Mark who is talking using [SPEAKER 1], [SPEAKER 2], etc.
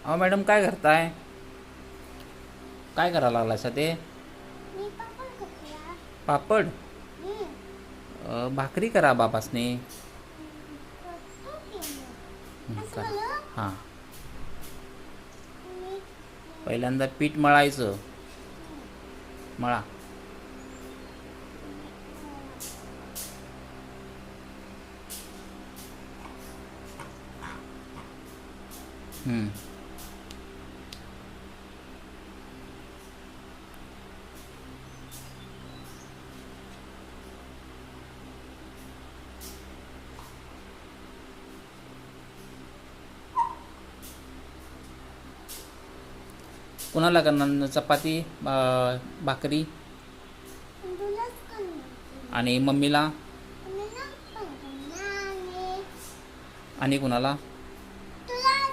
[SPEAKER 1] अहो मॅडम काय करताय? काय करायला लागलायसा ते?
[SPEAKER 2] मी पापड करते.
[SPEAKER 1] पापड?
[SPEAKER 2] हम्म.
[SPEAKER 1] भाकरी करा बापासने.
[SPEAKER 2] करतो की मग. असं
[SPEAKER 1] करा.
[SPEAKER 2] मला
[SPEAKER 1] हां.
[SPEAKER 2] मी
[SPEAKER 1] पहिल्यांदा पीठ मळायचं. मळा. हम्म. कुणाला करणार चपाती भाकरी?
[SPEAKER 2] तुलाच करणार.
[SPEAKER 1] आणि मम्मीला?
[SPEAKER 2] मी ना पण करणार.
[SPEAKER 1] आणि कुणाला?